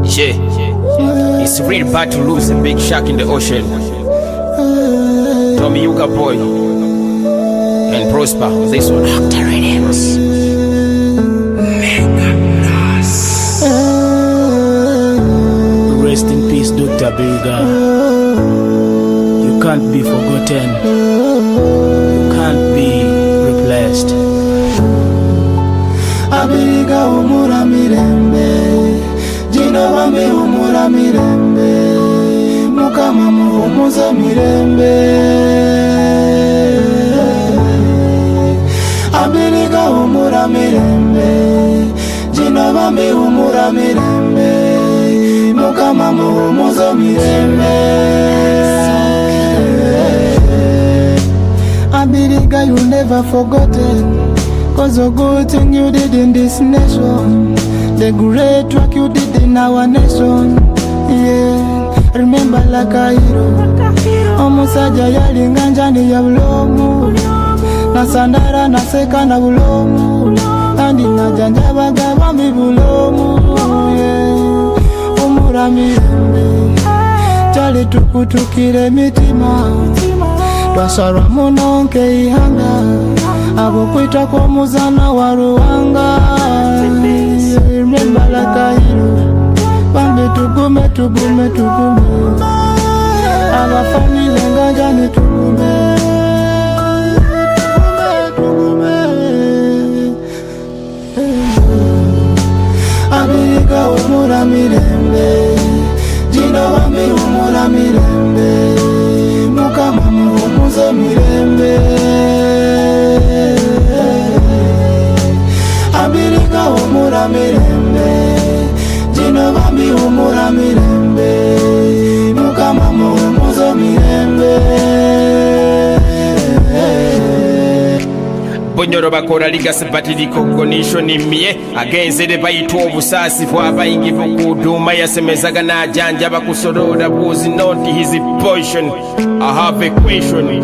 Yeah, it's really bad to lose a big shark in the ocean. Tommy Yuka boy and Prosper on this one. Rest in peace, Dr. Abiriga. You can't be forgotten. You can't be replaced. Abiriga umura mirembe, Jino bambi umura mirembe, Mukama muhumuza mirembe. Abiriga umura mirembe, Jino bambi umura mirembe, Mukama muhumuza mirembe. Abiriga, you never forgotten. Cause the good thing you did in this nation, the great work you did in our nation. Yeah, remember like a hero. Omusaja yalinganja ni ya bulomu, na sandara na seka na bulomu, andi na janja baga bambi bulomu. Yeah, umura mirembe, chali tukutukire mitima, twasarwa munonke ihanga, abo kwita kwa muzana wa Ruwanga. Remember like a hero, bambi tugume tugume tugume, aba family nganja ni tugume tugume. Abiriga umura mirembe, Jino bambi umura mirembe, Mukama muhumuza mirembe. Abiriga umura mirembe, Jino bambi umura mirembe, Mukama muhumuza mirembe. Bonyoro bakora ligasi batiriko konisho ni mie agenzere bayitwa obusasi bw'abayingivu kuduma yasemezaga najanja bakusorora buzi not his portion. I have a question.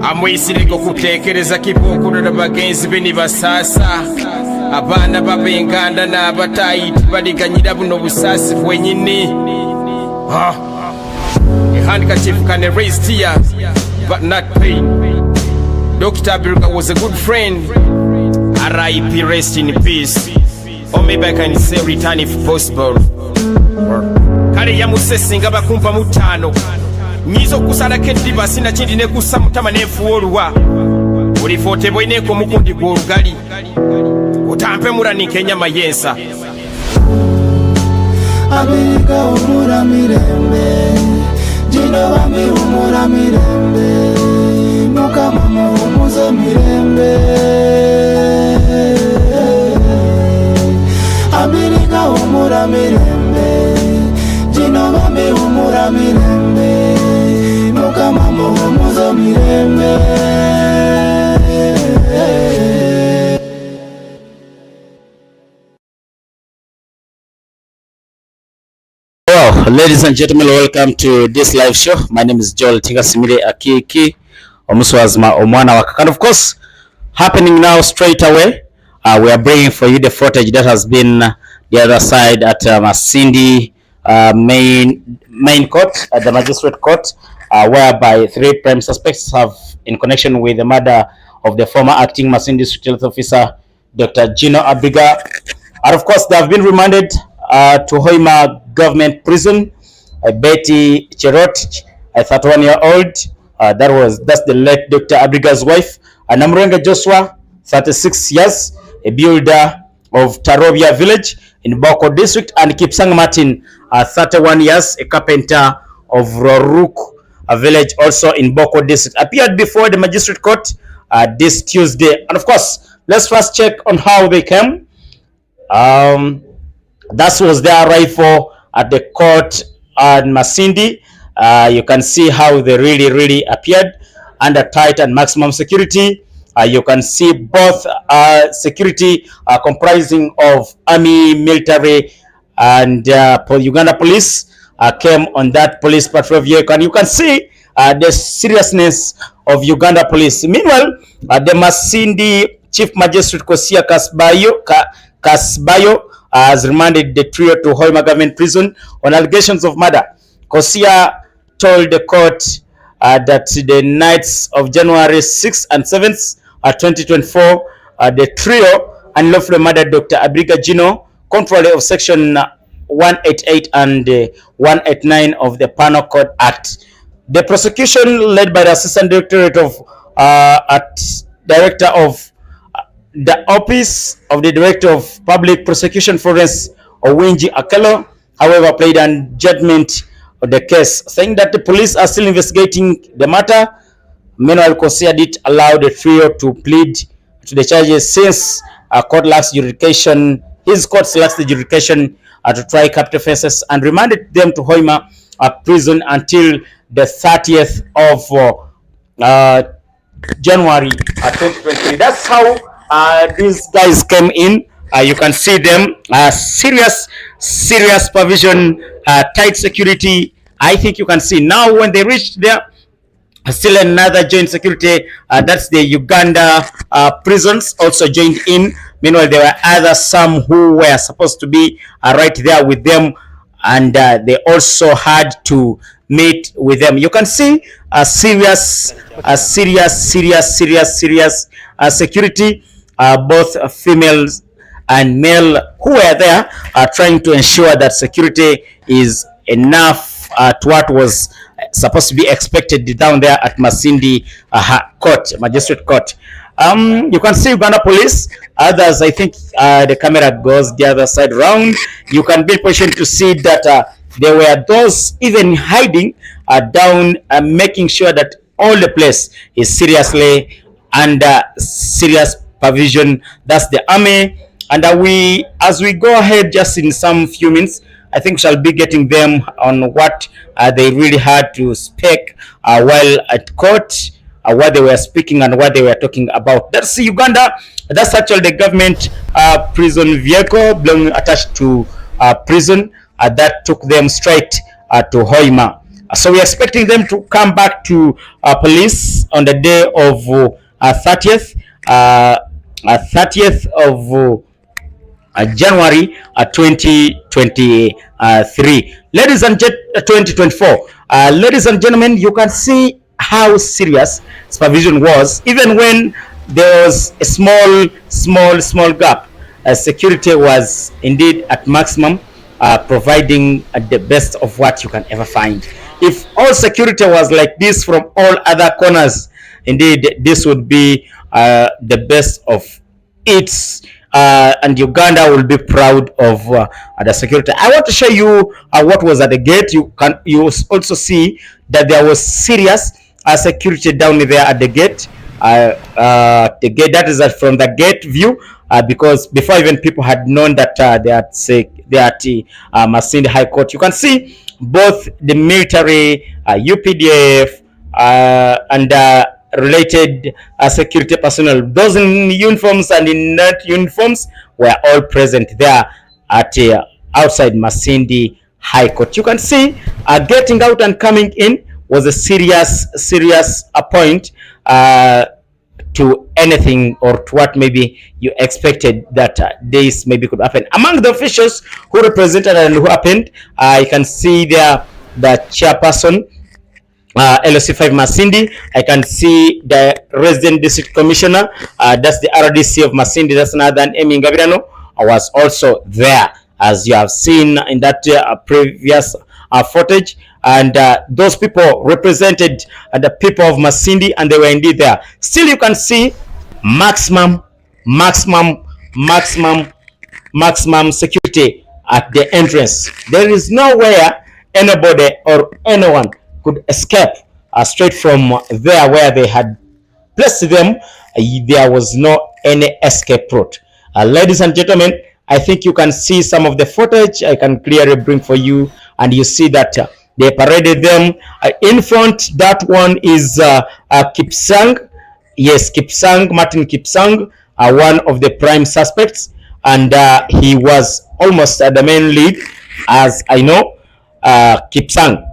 Amwisireko kutekereza kibokurura bagenzi be ni basasa abana babenganda n'abatayiti baliganyira buno busasi bwenyini. A handkerchief can erase tears but not pain. Dr. Abiriga was a good friend. R.I.P. rest in peace. Or maybe I can say return if possible. Kale yamusesinga bakumpa mutano, nyizo kusala keddiba sina kindi ne kussa mutama nefuolwa. Ulifote boineko mukundi gw'olugali utampe muranika enyama yensa. Abiriga umura mirembe, Jino bambi umura mirembe, Mukama muhumuza mirembe. Abiriga umura mirembe, Jino bambi umura mirembe, Mukama muhumuza mirembe. Well, ladies and gentlemen, welcome to this live show. My name is Joel Tigasimire Akiki Omuswazma Omwana Waka. And of course, happening now straight away, we are bringing for you the footage that has been the other side at Masindi main court, at the magistrate court, whereby 3 prime suspects have, in connection with the murder of the former acting Masindi District Health Officer, Dr. Jino Abiriga. And of course, they have been remanded to Hoima government prison. Betty Cherotich, a 31-year-old, that's the late Dr. Abiriga's wife. Namureng Joshua, 36 years, a builder of Tarobya Village in Bukwo district, and Kipsang Martin, 31 years, a carpenter of Roruk Village, also in Bukwo district, appeared before the magistrate court this Tuesday. And of course, let's first check on how they came. That was their arrival at the court at Masindi. You can see how they really appeared under tight and maximum security. You can see both security comprising of army, military, and Uganda police came on that police patrol vehicle, and you can see the seriousness of Uganda police. Meanwhile, the Masindi Chief Magistrate Kosia Kasibayo has remanded the trio to Hoima government prison on allegations of murder. Kosia told the court that the nights of January 6th and 7th, 2024, the trio unlawfully murdered Dr. Abiriga Jino, contrary of section 188 and 189 of the Penal Code Act. The prosecution, led by the Assistant Director of the Office of the Director of Public Prosecution, Florence Owinji Akelo, however, played a judgment of the case, saying that the police are still investigating the matter. Meanwhile, Kosia did allow the trio to plead to the charges since court lacks jurisdiction. His court lacks the jurisdiction to try capital offences and remanded them to Hoima prison until the 30th of January 2023. That's how these guys came in. You can see them, serious provision, tight security. I think you can see now when they reached there, still another joint security, that's the Uganda prisons also joined in. Meanwhile, there were some who were supposed to be right there with them, and they also had to meet with them. You can see serious security, both females and male who were there trying to ensure that security is enough to what was supposed to be expected down there at Masindi Magistrate Court. You can see Uganda police. Others, I think the camera goes the other side round. You can be patient to see that there were those even hiding down, making sure that all the place is seriously under serious provision. That's the army. And as we go ahead, just in some few minutes, I think we shall be getting them on what they really had to speak while at court, what they were speaking and what they were talking about. That's Uganda. That's actually the government prison vehicle belonging attached to prison that took them straight to Hoima. So we're expecting them to come back to police on the day of 30th of January 2023. Ladies and 2024. Ladies and gentlemen, you can see how serious supervision was. Even when there was a small gap, security was indeed at maximum, providing the best of what you can ever find. If all security was like this from all other corners, indeed this would be the best of its. And Uganda will be proud of the security. I want to show you what was at the gate. You also see that there was serious security down there at the gate. The gate, that is from the gate view, because before even people had known that they are at Masindi High Court. You can see both the military, UPDF, and related security personnel. Those in uniforms and in not uniforms were all present there at outside Masindi High Court. You can see getting out and coming in was a serious point to anything or to what maybe you expected that this maybe could happen. Among the officials who represented and who happened, you can see there the chairperson, LOC5 Masindi. I can see the resident district commissioner, that's the RDC of Masindi, that's another than Emi Ngabirano, was also there, as you have seen in that previous footage. And those people represented the people of Masindi, and they were indeed there. Still, you can see maximum security at the entrance. There is nowhere anybody or anyone could escape straight from there where they had placed them. There was no any escape route. Ladies and gentlemen, I think you can see some of the footage. I can clearly bring for you, and you see that they paraded them in front. That one is Kipsang. Yes, Kipsang Martin Kipsang, one of the prime suspects, and he was almost the main lead, as I know, Kipsang.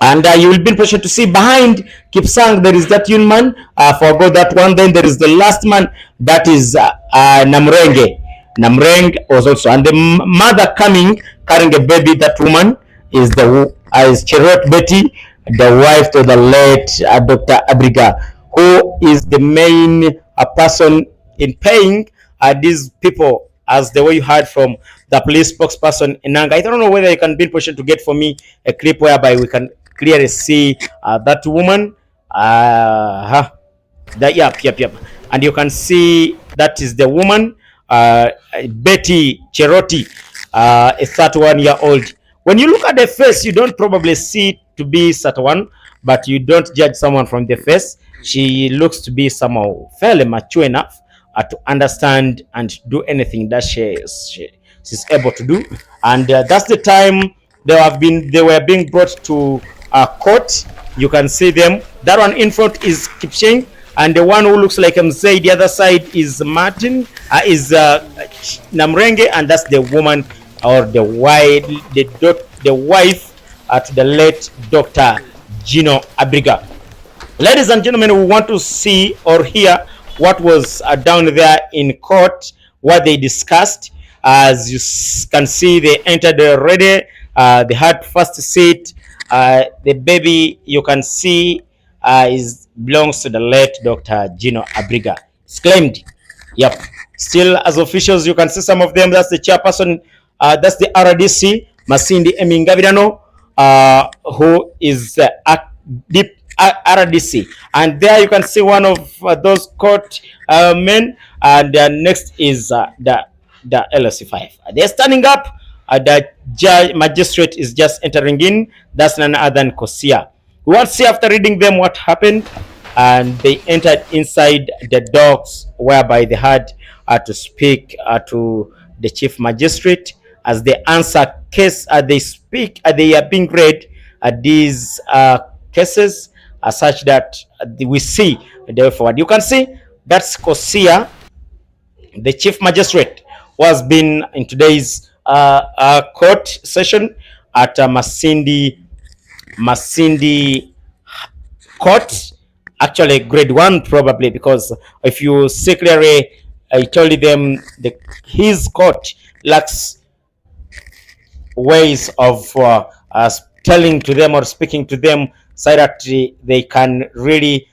And you will be patient to see behind Kipsang there is that young man. Forgot that one. Then there is the last man, that is Namureng. Namureng was also, and the mother coming carrying a baby. That woman is is Cherotich Betty, the wife to the late Dr. Abiriga, who is the main person in paying these people, as the way you heard from the police spokesperson in Nanga. I don't know whether you can be in position to get for me a clip whereby we can clearly see that woman. Yep. And you can see that is the woman, Betty Cherotic, a 31-year-old. When you look at the face, you don't probably see it to be 31, but you don't judge someone from the face. She looks to be somehow fairly mature enough to understand and do anything that she's able to do. And that's the time they were being brought to court. You can see them. That one in front is Kipsang, and the one who looks like Mzee, the other side is Martin, is Namureng, and that's the woman or the wife to the late Dr. Jino Abiriga. Ladies and gentlemen, we want to see or hear what was down there in court, what they discussed. As you can see, they entered already. They had first seat. The baby, you can see, belongs to the late Dr. Jino Abiriga. It's claimed. Yep. Still, as officials, you can see some of them. That's the chairperson. That's the RDC, Masindi Chief who is deep RDC. And there you can see one of those court men. And next is the LSC5. They're standing up. The magistrate is just entering in. That's none other than Kosia. We want to see after reading them what happened. And they entered inside the dogs, whereby they had to speak to the chief magistrate as they answer case. They speak. They are being read these cases such that we see the forward. You can see that's Kosia, the chief magistrate, who has been in today's court session at Masindi court. Actually, grade 1 probably, because if you see clearly, I told them his court lacks ways of telling to them or speaking to them so that they can really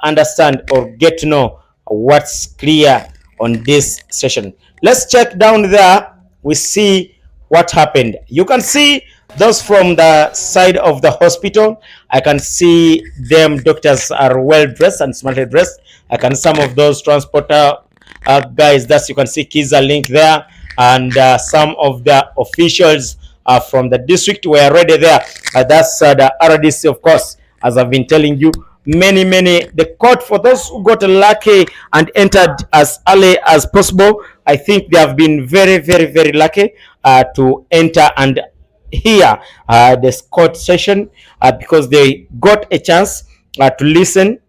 understand or get to know what's clear on this session. Let's check down there. We see what happened. You can see those from the side of the hospital. I can see them. Doctors are well dressed and smartly dressed. I can some of those transporter guys. That you can see Kiza Link there, and some of the officials from the district were already there. That's the RDC, of course, as I've been telling you. Many, the court, for those who got lucky and entered as early as possible, I think they have been very lucky to enter and hear this court session because they got a chance to listen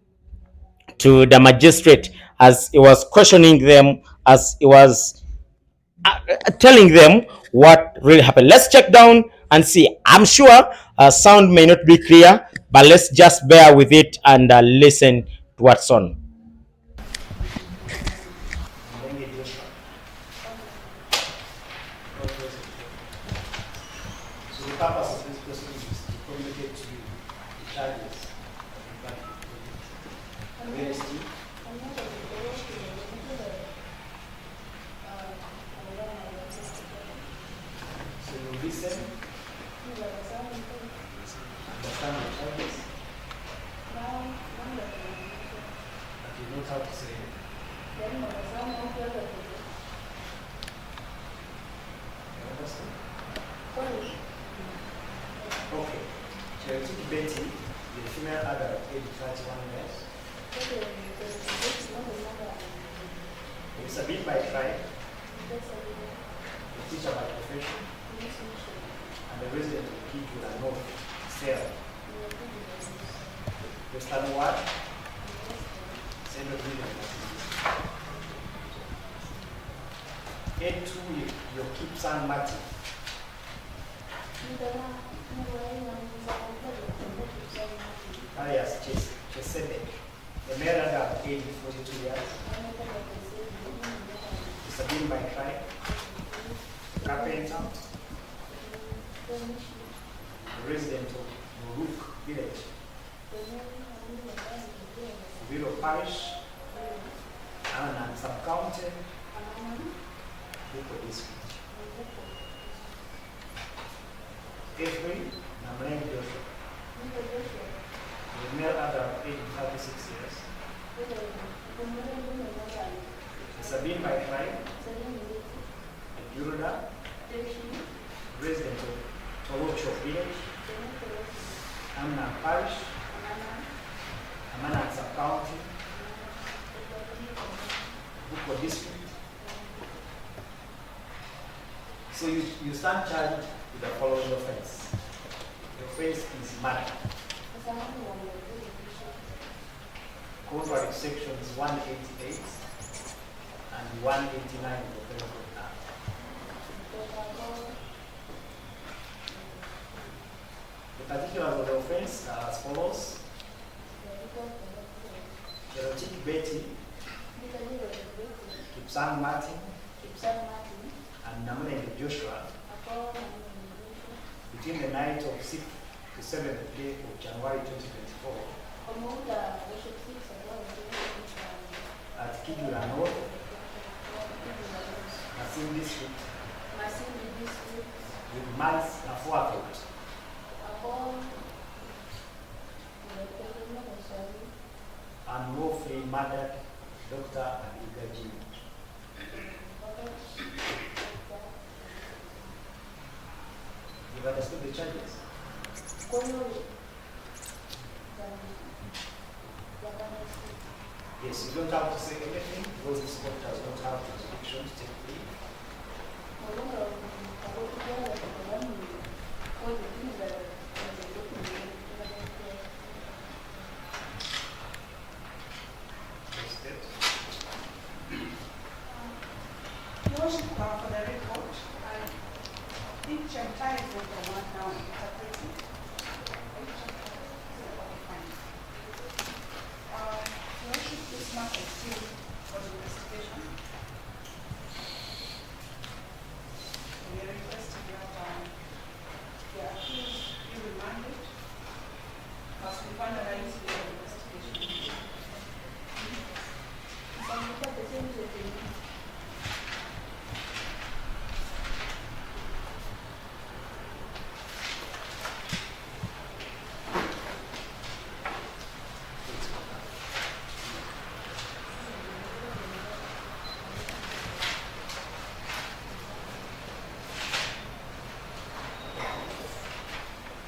to the magistrate as he was questioning them, as he was telling them what really happened. Let's check down and see. I'm sure sound may not be clear, but let's just bear with it and listen to what's on. So the purpose of this proceeding is to communicate to you the charges. So you listen. Understand the charges. But you know how to say it. You understand? Okay. Cherotich Betty, the female adult, age 31 years. It's a bit by tribe. The teacher by profession. And the resident of Kipsang North, Sarah. You study what? Send a video. Get to your Kipsang Martin. Alias Chesebe, the male adult, age 42 years. It's a being by tribe. carpenter, resident of Roruk Village, Bukwo Parish, and sub-county, Bukwo district. Namureng Joshua, a male adult age 36 years, Sabine by tribe, a Yoruba, resident of Tarobya Village, Amna Parish, Amana Sub-County, Bukwo district. So you stand charged with the following offense. The offense is murder. Contrary sections 188 and 189 of the Penal Act. The particulars of the offense are as follows. Cherotich Betty, Kipsang Martin, and Namureng Joshua between the night of 6th to 7th day of January 2024 at Kidula North, Masindi Chief with malice aforethought unlawfully murdered Dr. Abiriga Jino. You've understood the charges? Yes, you don't have to say anything because this court does not have jurisdiction to take leave. For the report, I think Chantal is the one now interpreting. Worship this matter still for the investigation. We are requesting that the accused be remanded as we finalize the investigation.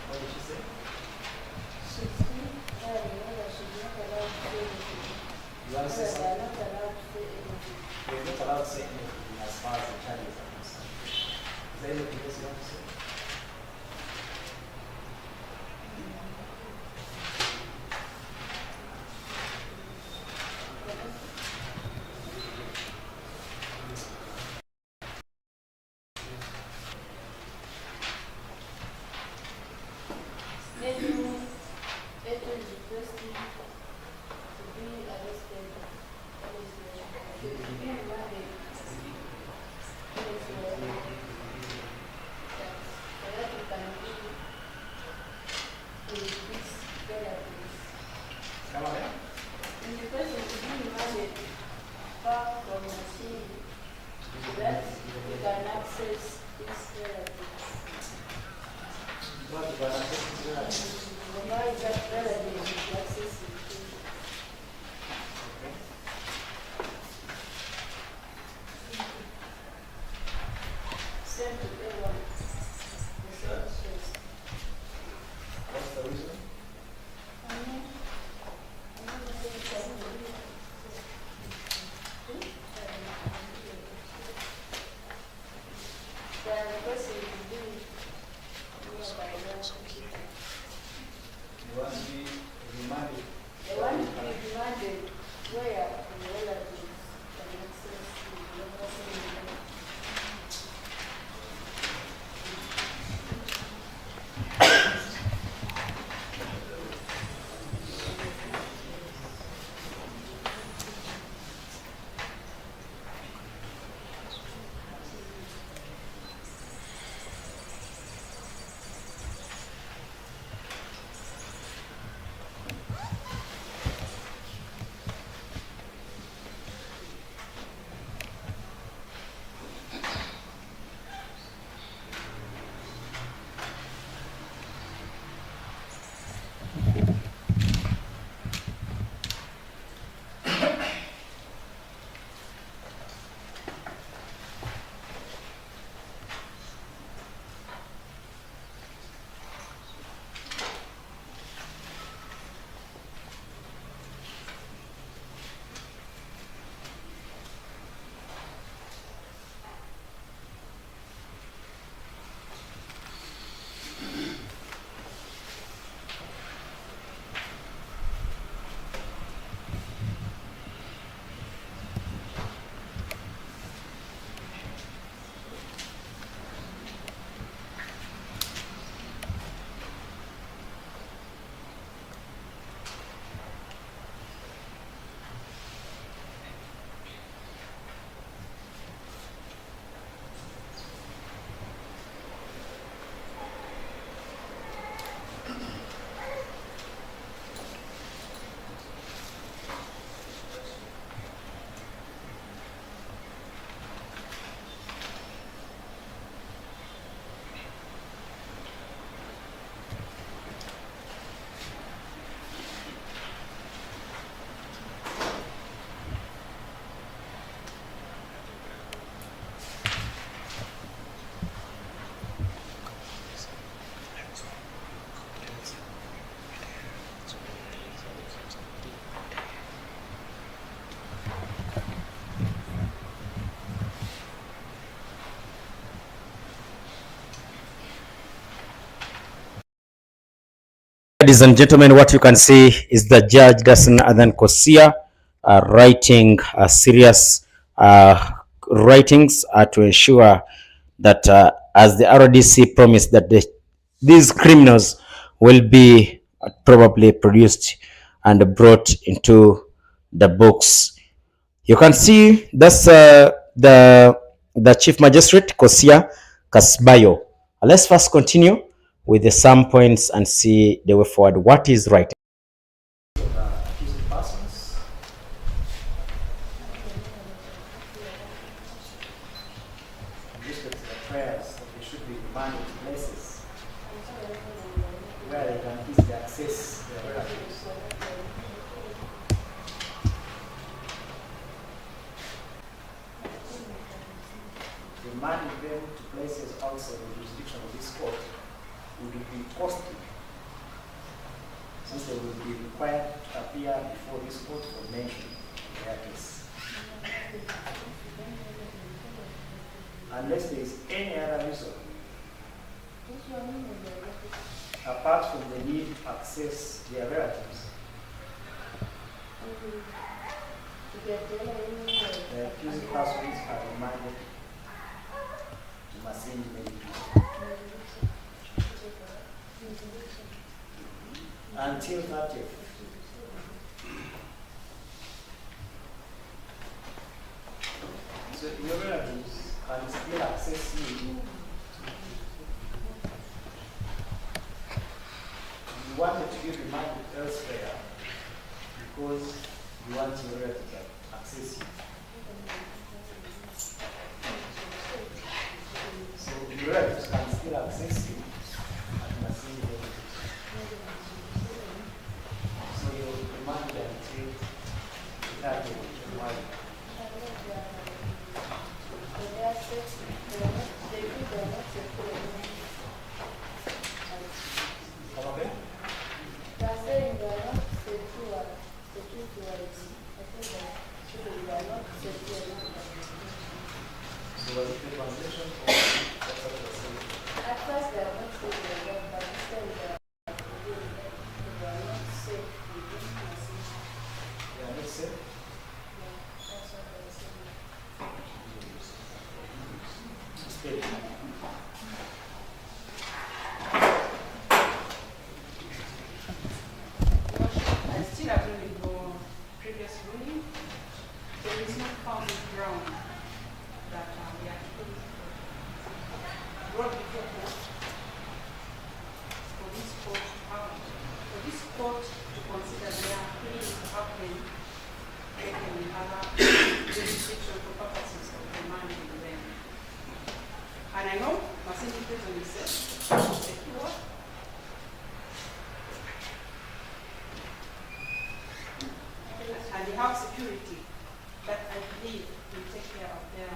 What did she say? You want to say something? You're not allowed to say anything as far as the charges are concerned. Is there anything else you want to say? Come on, then. What you gonna say? What's the reason? You want to be remanded Ladies and gentlemen, what you can see is the judge, that's none than Kosia, writing serious writings to ensure that as the RDC promised that these criminals will be probably produced and brought into the books. You can see that's the Chief Magistrate, Kosia Kasibayo. Let's first continue with the some points and see the way forward. What is right? Accused persons. In respect to the prayers, that they should be remanded to places where they can easily access their relatives. Remanding them to places outside the jurisdiction of this court would be costly, since they will be required to appear before this court for mention in their case. Unless there is any other reason, apart from the need to access their relatives, the accused persons are remanded to Masindi until 30th. So your relatives can still access you. You wanted to give remanded elsewhere because you want your relatives to access you. So your relatives can still access you at Masindi Village. So you remanded until that day. Come again? So was it the translation or that's what you're saying? At first, they are not safe in the world, but instead, they are not safe within Masindi. They are not safe? Yeah, that's what they are saying. Stay. I still agree with your previous ruling. There is no common ground that we are brought before court for this court to consider their claims to have been taken in other jurisdiction for purposes of remanding them. And I know Masindi prison is secure. And they have security that I believe will take care of their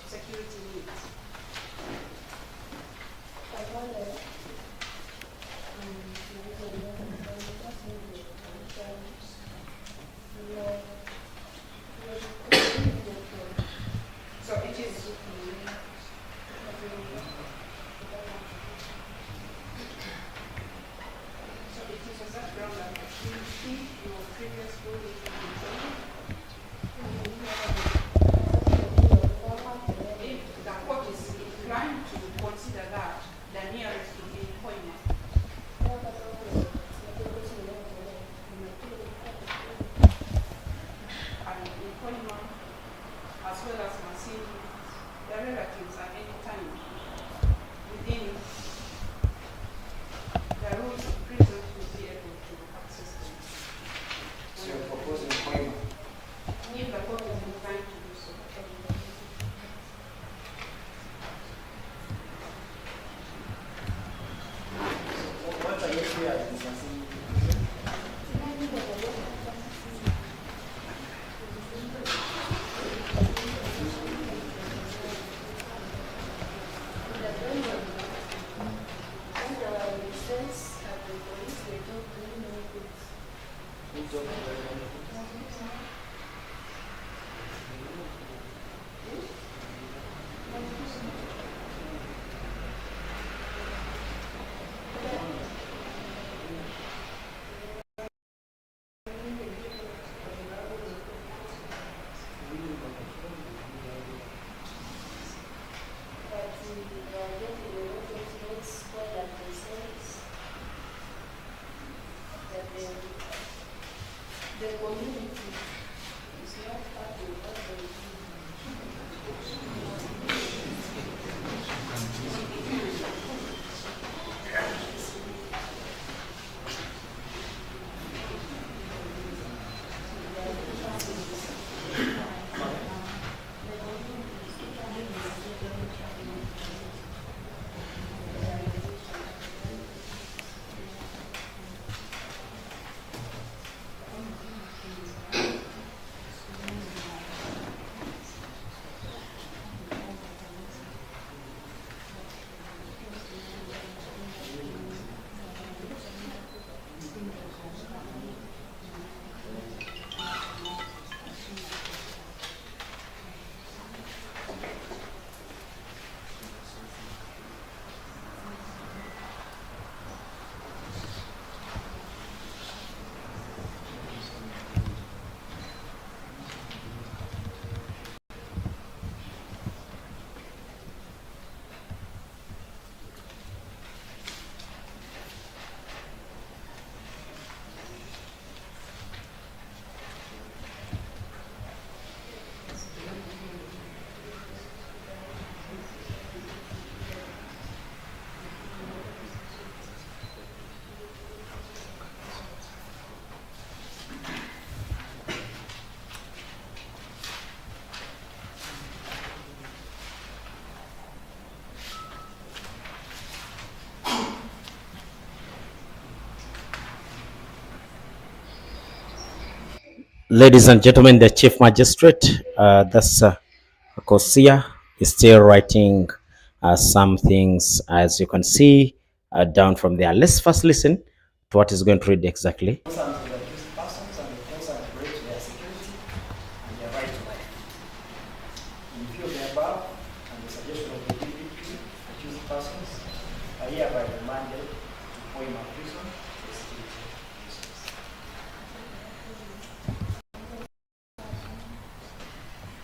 security needs. I wonder, So it is. So it is on that ground that you think your previous ruling is contained. If the court is inclined to consider that, the nearest will be Hoima. And in Hoima, as well as Masindi, the relatives at any time within the rules of prison will be able to access them. So you're proposing Hoima. If the court is inclined to do so. What are your fears in Masindi? Who told you that? Ladies and gentlemen, the Chief Magistrate, that's Kosia, is still writing some things, as you can see down from there. Let's first listen to what is going to read exactly. Persons will accuse persons and the persons breach their security and their right to life. In view of the above and the suggestion of the DPP, accused persons are hereby remanded to Hoima prison for security reasons.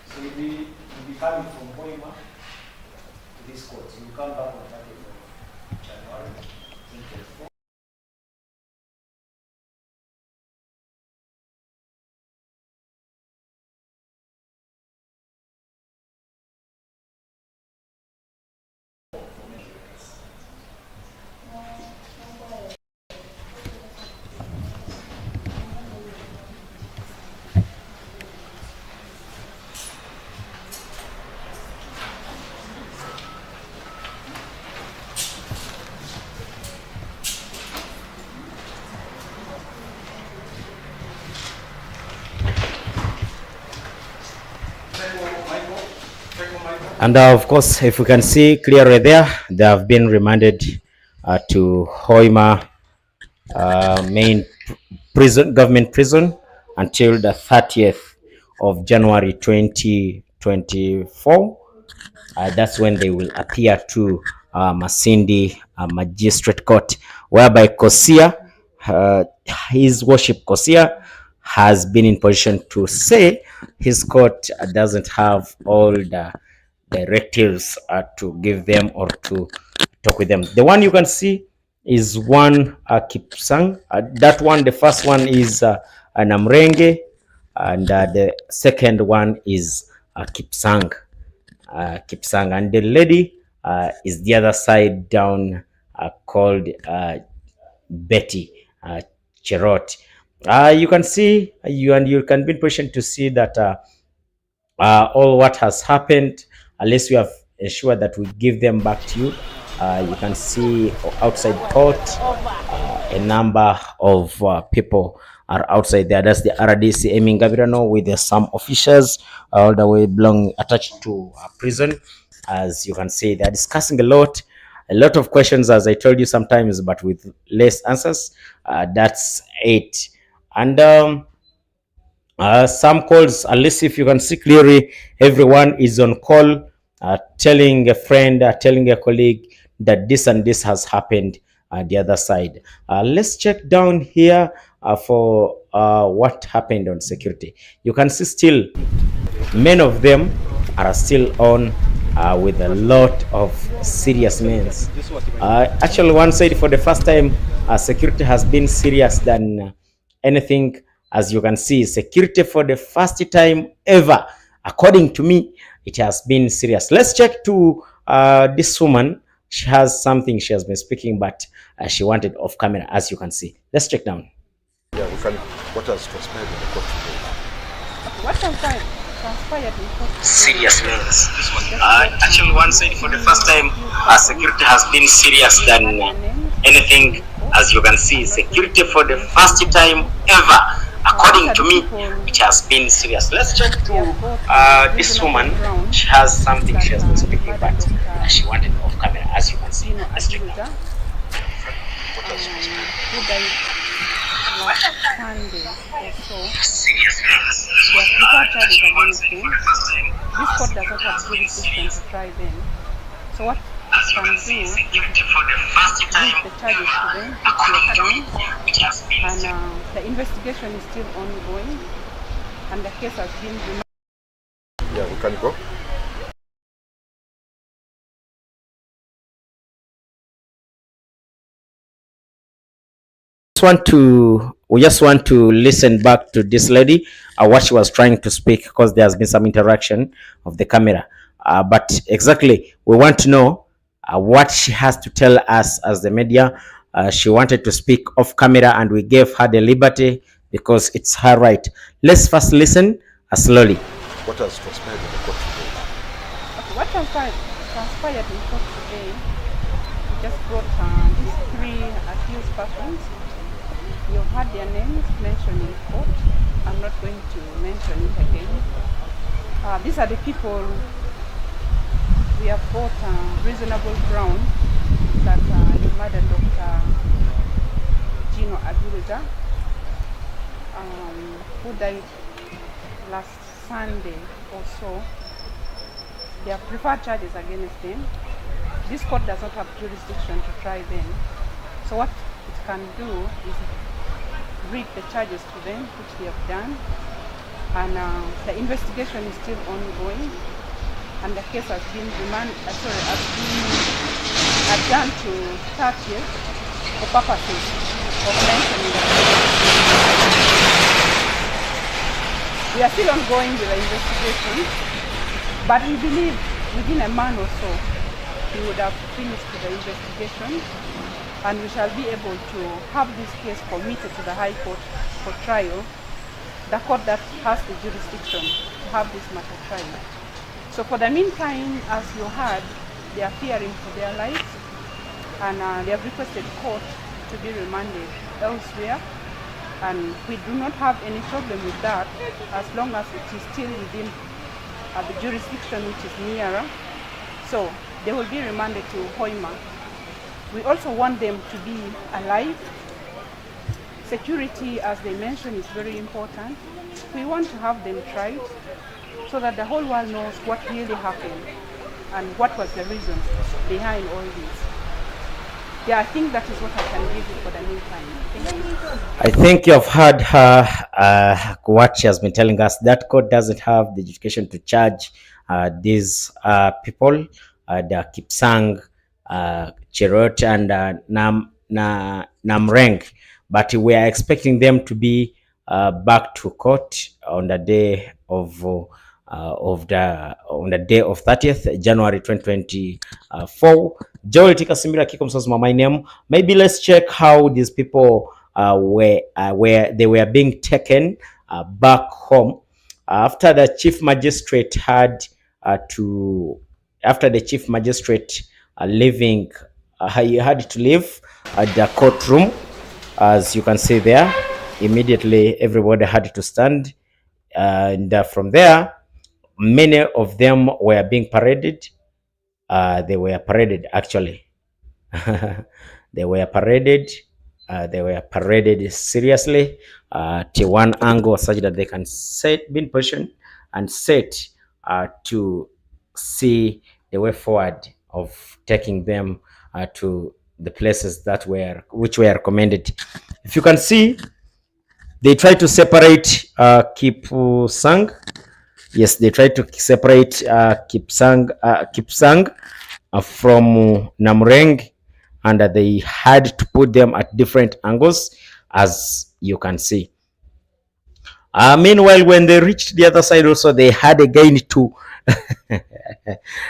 So you'll be coming from Hoima to this court. You will come back on 30th of January 2024. And of course, if we can see clearly there, they have been remanded to Hoima main prison, government prison, until the 30th of January 2024. That's when they will appear to Masindi Magistrate Court, whereby Kosia, His Worship Kosia, has been in position to say his court doesn't have all the directives to give them or to talk with them. The one you can see is one Kipsang. That one, the first one is Namureng, and the second one is Kipsang. Kipsang, and the lady is the other side down, called Betty Cherotich. You can see, you can be in position to see that all what has happened, unless we have ensured that we give them back to you. You can see outside court, a number of people are outside there. That's the RDC aiming Gabirano with some officials all the way belong attached to prison. As you can see, they're discussing a lot of questions, as I told you sometimes, but with less answers. That's it. And some calls, at least if you can see clearly, everyone is on call, telling a friend, telling a colleague that this and this has happened at the other side. Let's check down here for what happened on security. You can see still many of them are still on with a lot of serious means. Actually, one said for the first time, security has been serious than anything. As you can see, security for the first time ever, according to me, it has been serious. Let's check to this woman. She has something she has been speaking, but she wanted off camera, as you can see. Let's check down. Yeah, we can. What has transpired in the court today? What transpired in court? Serious means. Actually, one said for the first time, security has been serious than anything. As you can see, security for the first time ever, according to me, it has been serious. Let's check to this woman. She has something she has been speaking, but she wanted off camera, as you can see. Let's check now. What has transpired? Who died last Sunday or so. There are preferred charges against him. This court does not have jurisdiction to try them. So what can do is read the charges to them, which we have done, and the investigation is still ongoing, and the case has been remanded. Yeah, we can go. We just want to listen back to this lady, what she was trying to speak, because there has been some interaction of the camera. But exactly, we want to know what she has to tell us as the media. She wanted to speak off camera, and we gave her the liberty because it's her right. Let's first listen slowly. What has transpired in the court today? Okay, what transpired in court today, we just brought these three accused persons. You've heard their names mentioned in court. I'm not going to mention it again. These are the people we have got reasonable ground that the murder Dr. Jino Abiriga, who died last Sunday or so. They have preferred charges against them. This court does not have jurisdiction to try them. So what it can do is read the charges to them, which they have done. And the investigation is still ongoing. And the case has been adjourned to 30th for purposes of mentioning the We are still ongoing with the investigation, but we believe within a month or so we would have finished the investigation, and we shall be able to have this case committed to the High Court for trial, the court that has the jurisdiction to have this matter tried. So for the meantime, as you heard, they are fearing for their lives, and they have requested court to be remanded elsewhere. And we do not have any problem with that, as long as it is still within the jurisdiction which is nearer. So they will be remanded to Hoima. We also want them to be alive. Security, as they mentioned, is very important. We want to have them tried so that the whole world knows what really happened and what was the reason behind all this. Yeah, I think that is what I can give you for the meantime. Thank you. I think you've heard her, what she has been telling us. That court doesn't have the jurisdiction to charge these people, the Kipsang Cherotic and Namureng, but we are expecting them to be back to court on the day of the day of 30th January 2024. Joel Tikasimira Kikomsosma, my name. Maybe let's check how these people where they were being taken back home after the chief magistrate had after the chief magistrate leaving. He had to leave the courtroom, as you can see there. Immediately, everybody had to stand, and from there, many of them were being paraded. They were paraded actually. They were paraded. They were paraded seriously to one angle such that they can be in position and set to see the way forward of taking them to the places that which were recommended. If you can see, they try to separate Kipsang. Yes, they tried to separate Kipsang from Namureng, and they had to put them at different angles, as you can see. Meanwhile, when they reached the other side also, they had again to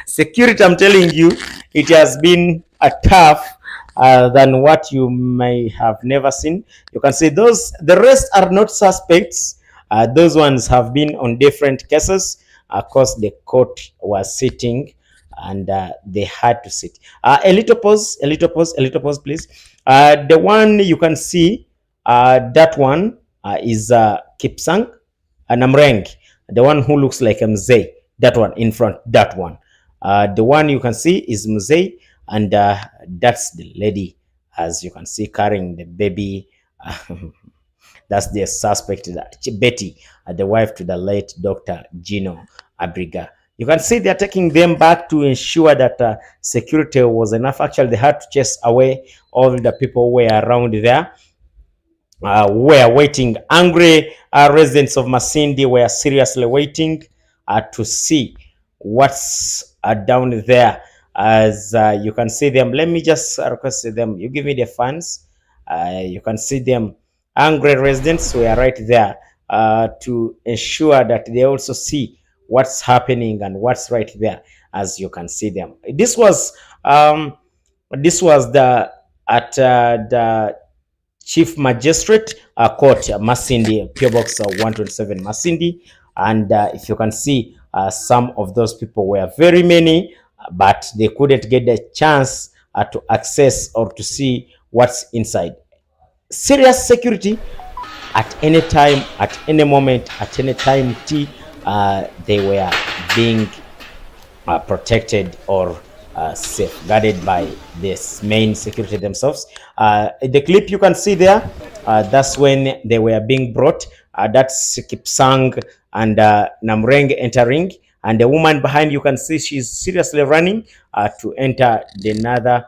security. I'm telling you, it has been a tough than what you may have never seen. You can see the rest are not suspects. Those ones have been on different cases. Of course, the court was sitting, and they had to sit. A little pause, please. The one you can see, that one is Kipsang Namureng, the one who looks like a Mzee. That one in front, that one. The one you can see is Mzee, and that's the lady, as you can see, carrying the baby. That's the suspect, Betty, the wife to the late Dr. Jino Abiriga. You can see they're taking them back to ensure that security was enough. Actually, they had to chase away all the people who were around there. Were waiting. Angry residents of Masindi were seriously waiting to see what's down there. As you can see them, let me just request them. You give me the funds. You can see them. Angry residents were right there to ensure that they also see what's happening and what's right there, as you can see them. This was the Chief Magistrate Court, Masindi, PO Box 127 Masindi, and if you can see, some of those people were very many, but they couldn't get the chance to access or to see what's inside. Serious security at any time, at any moment, at any time they were being protected or safeguarded by this main security themselves. The clip you can see there, that's when they were being brought. That's Kipsang and Namureng entering, and the woman behind, you can see she's seriously running to enter another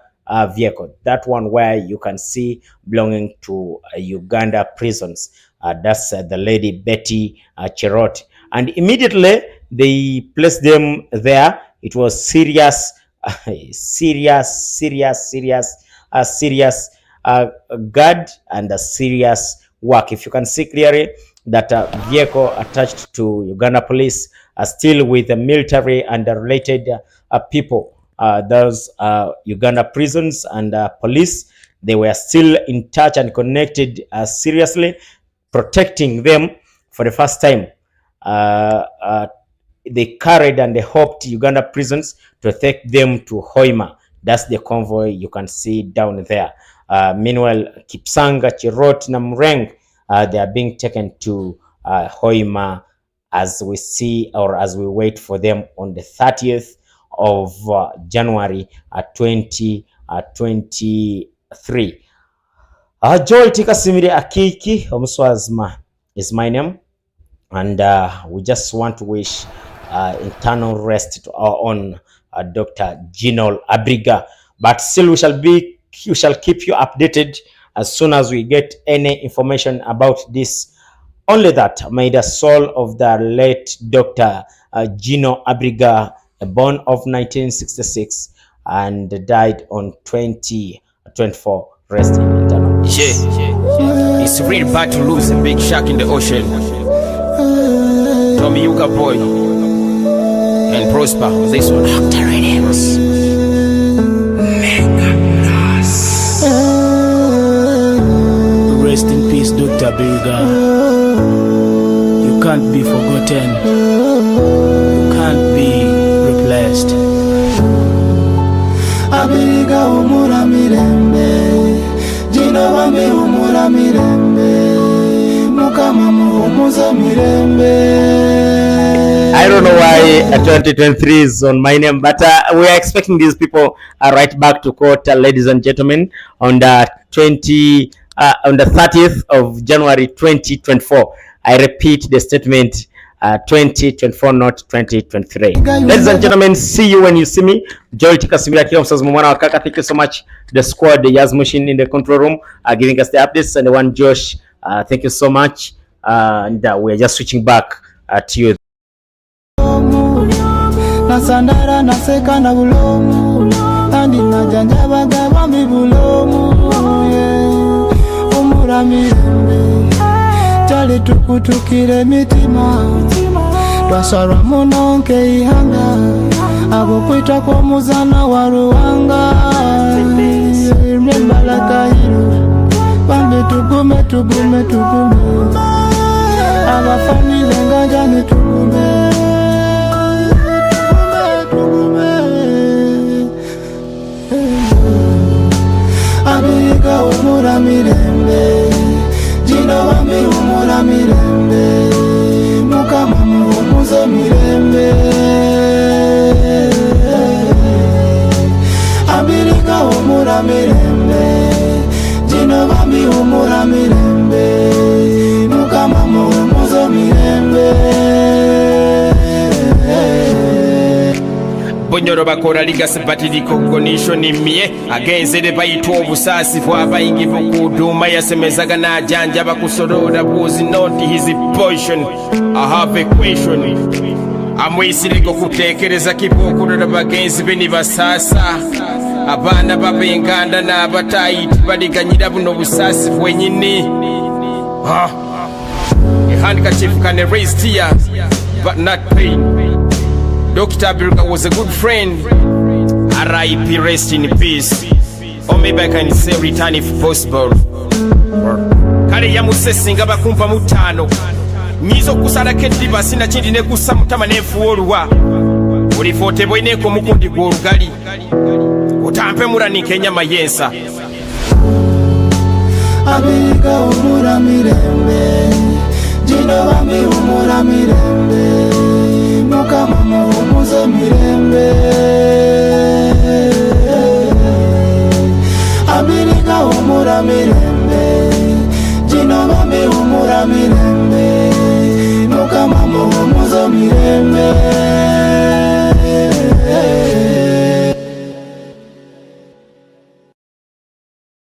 vehicle. That one where you can see belonging to Uganda prisons. That's the lady Betty Cherotich, and immediately they placed them there. It was serious guard and a serious work. If you can see clearly that vehicle attached to Uganda police still with the military and the related people. Those Uganda prisons and police, they were still in touch and connected seriously, protecting them for the first time. They carried and they hoped Uganda prisons to take them to Hoima. That's the convoy you can see down there. Meanwhile, Kipsang Cherotic Namureng, they are being taken to Hoima as we see, or as we wait for them on the 30th of January 2023. Joel Tikasimire Akiki Omuswazma is my name, and we just want to wish internal rest to our own Dr. Jino Abiriga. But still, we shall keep you updated as soon as we get any information about this. Only that, may the soul of the late Dr. Jino Abiriga, born of 1966 and died on 2024, rest in eternal peace. Yeah, it's real bad to lose a big shark in the ocean. Tommy Yuga boy and Prosper, this one. Rest in peace, Dr. Abiriga. You can't be forgotten. You can't be replaced. Abiriga umura mirembe, Jino wambi umura mirembe, Mukama muhumuza mirembe. I don't know why 2023 is on my name, but we are expecting these people right back to court, ladies and gentlemen, on the 30th of January 2024. I repeat the statement, 2024, not 2023. Ladies and gentlemen, see you when you see me. Joel Tikasimire Akiki. Thank you so much. The squad, the Yaz machine in the control room, giving us the updates, and the one Josh. Thank you so much. And we are just switching back to you. Nasandara naseka na bulomu, andi najanjaba gabambi bulomu, umura mirembe, jali tukutukire mitima, twasarwa munonke ihanga, abo kwita kwa muzana wa Ruwanga, remember lakahiro, bambi tugume, aba family ngajani tugume. Abiriga umura mirembe, Jino wambi umura mirembe, Mukama muhumuza mirembe. Abiriga umura mirembe, Jino wambi umura mirembe, Mukama muhumuza mirembe. Bonyoro bakora ligase batiriko condition imye agenzere bayitwa obusasi bw'abayingivu kuduma yasemezaga najanja bakusoroda buzi not his portion. I have a question. Amwisiriko kutekereza kipokurira bagenzi be ni basasa abana babenganda n'abatayiti baliganyira buno busasi bwenyini. A handkerchief can erase tears but not pain. Dr. Abiriga was a good friend. R.I.P. rest in peace. Or maybe I can say return if possible. Kale ya musesinga bakumpa mutano. Nyizo kusala kediba sina chindi ne kusamutama nefuoluwa. Ulifote boineko mukundi gworugali. Utampe murani Kenya mayensa. Abiriga umura mirembe, Jino bambi umura mirembe, Mukama muhumuze mirembe. Abiriga umura mirembe, Jino bambi umura mirembe, Mukama muhumuze mirembe.